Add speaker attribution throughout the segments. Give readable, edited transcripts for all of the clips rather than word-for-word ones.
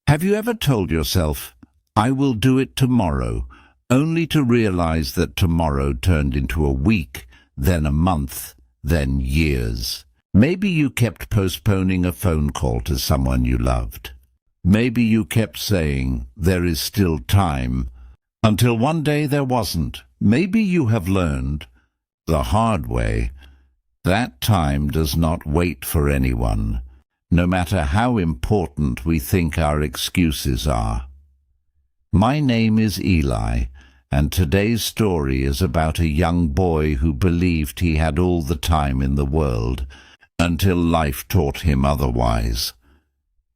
Speaker 1: Have you ever told yourself, "I will do it tomorrow," only to realize that tomorrow turned into a week, then a month, then years? Maybe you kept postponing a phone call to someone you loved. Maybe you kept saying, "There is still time," until one day there wasn't. Maybe you have learned, the hard way, that time does not wait for anyone, no matter how important we think our excuses are. My name is Eli, and today's story is about a young boy who believed he had all the time in the world until life taught him otherwise.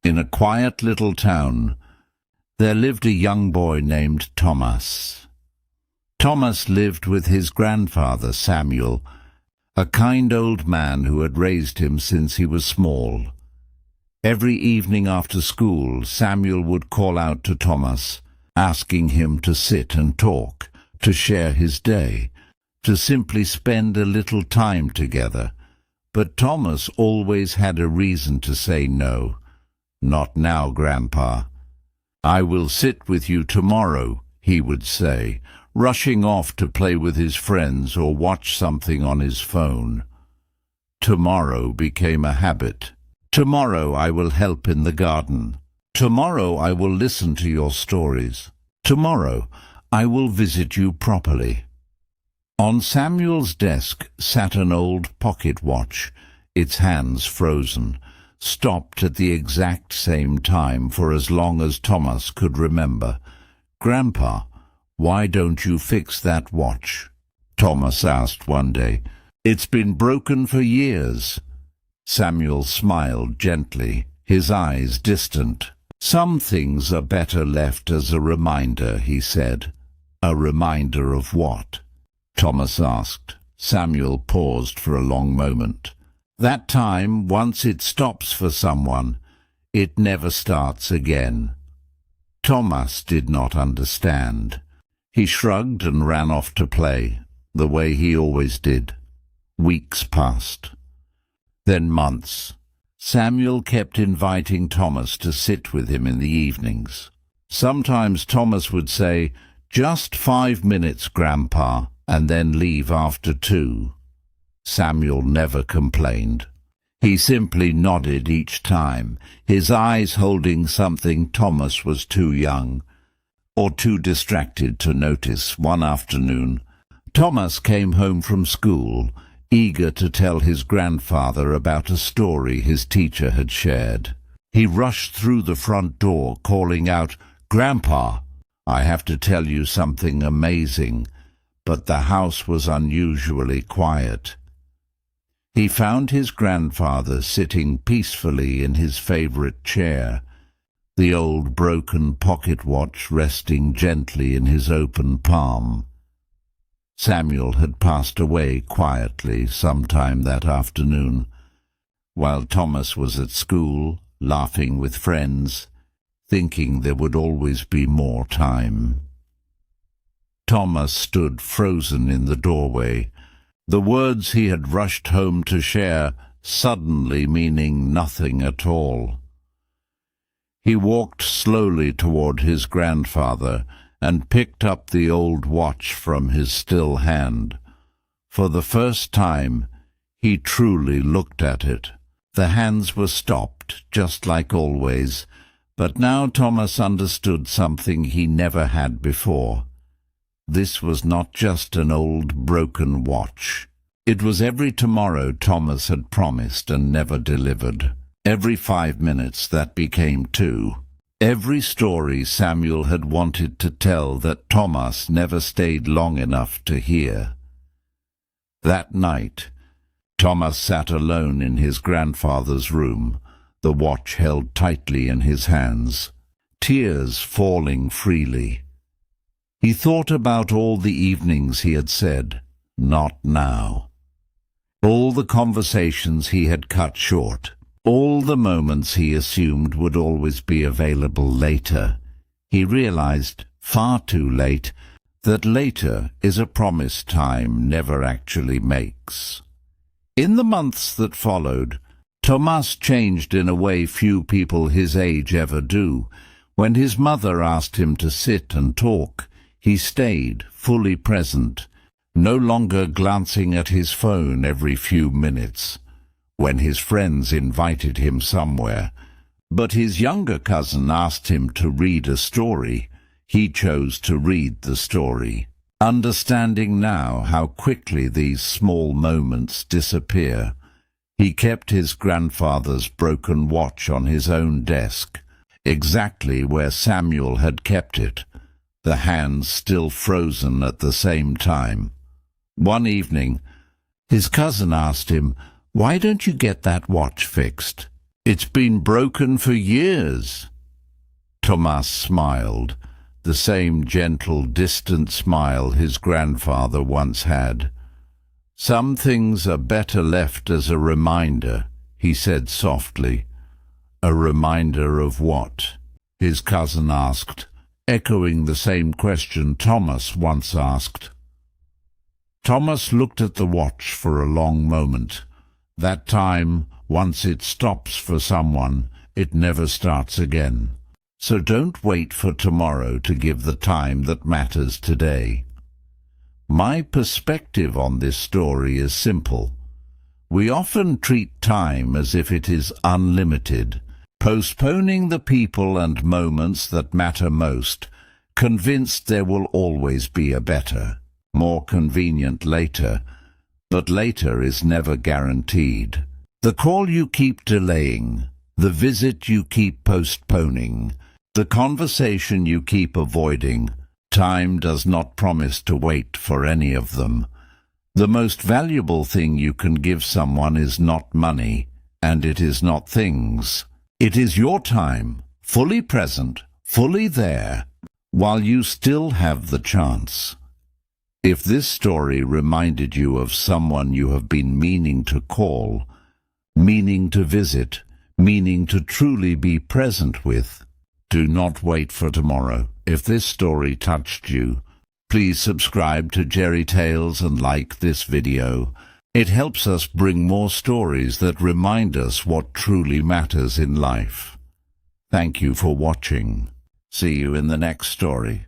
Speaker 1: In a quiet little town, there lived a young boy named Tomas. Tomas lived with his grandfather, Samuel, a kind old man who had raised him since he was small. Every evening after school, Samuel would call out to Tomas, asking him to sit and talk, to share his day, to simply spend a little time together. But Tomas always had a reason to say no. "Not now, Grandpa. I will sit with you tomorrow," he would say, rushing off to play with his friends or watch something on his phone. Tomorrow became a habit. "Tomorrow I will help in the garden. Tomorrow I will listen to your stories. Tomorrow I will visit you properly." On Samuel's desk sat an old pocket watch, its hands frozen, stopped at the exact same time for as long as Tomas could remember. "Grandpa, why don't you fix that watch?" Tomas asked one day. "It's been broken for years." Samuel smiled gently, his eyes distant. "Some things are better left as a reminder," he said. "A reminder of what?" Tomas asked. Samuel paused for a long moment. "That time, once it stops for someone, it never starts again." Tomas did not understand. He shrugged and ran off to play, the way he always did. Weeks passed. Then months. Samuel kept inviting Tomas to sit with him in the evenings. Sometimes Tomas would say, "Just 5 minutes, Grandpa," and then leave after 2. Samuel never complained. He simply nodded each time, his eyes holding something Tomas was too young or too distracted to notice. One afternoon, Tomas came home from school, eager to tell his grandfather about a story his teacher had shared. He rushed through the front door, calling out, "Grandpa, I have to tell you something amazing." But the house was unusually quiet. He found his grandfather sitting peacefully in his favorite chair, the old broken pocket watch resting gently in his open palm. Samuel had passed away quietly sometime that afternoon, while Tomas was at school, laughing with friends, thinking there would always be more time. Tomas stood frozen in the doorway, the words he had rushed home to share suddenly meaning nothing at all. He walked slowly toward his grandfather and picked up the old watch from his still hand. For the first time, he truly looked at it. The hands were stopped, just like always, but now Tomas understood something he never had before. This was not just an old broken watch. It was every tomorrow Tomas had promised and never delivered. Every 5 minutes that became 2. Every story Samuel had wanted to tell that Tomas never stayed long enough to hear. That night, Tomas sat alone in his grandfather's room, the watch held tightly in his hands, tears falling freely. He thought about all the evenings he had said, "Not now." All the conversations he had cut short. All the moments he assumed would always be available later. He realized, far too late, that later is a promise time never actually makes. In the months that followed, Tomas changed in a way few people his age ever do. When his mother asked him to sit and talk, he stayed, fully present, no longer glancing at his phone every few minutes. When his friends invited him somewhere, but his younger cousin asked him to read a story, he chose to read the story. Understanding now how quickly these small moments disappear, he kept his grandfather's broken watch on his own desk, exactly where Samuel had kept it, the hands still frozen at the same time. One evening, his cousin asked him, "Why don't you get that watch fixed? It's been broken for years." Tomas smiled, the same gentle, distant smile his grandfather once had. "Some things are better left as a reminder," he said softly. "A reminder of what?" his cousin asked, echoing the same question Thomas once asked. Thomas looked at the watch for a long moment. That time, once it stops for someone, it never starts again. So don't wait for tomorrow to give the time that matters today. My perspective on this story is simple. We often treat time as if it is unlimited, postponing the people and moments that matter most, convinced there will always be a better, more convenient later, but later is never guaranteed. The call you keep delaying, the visit you keep postponing, the conversation you keep avoiding, time does not promise to wait for any of them. The most valuable thing you can give someone is not money, and it is not things. It is your time, fully present, fully there, while you still have the chance. If this story reminded you of someone you have been meaning to call, meaning to visit, meaning to truly be present with, do not wait for tomorrow. If this story touched you, please subscribe to Jerry Tales and like this video. It helps us bring more stories that remind us what truly matters in life. Thank you for watching. See you in the next story.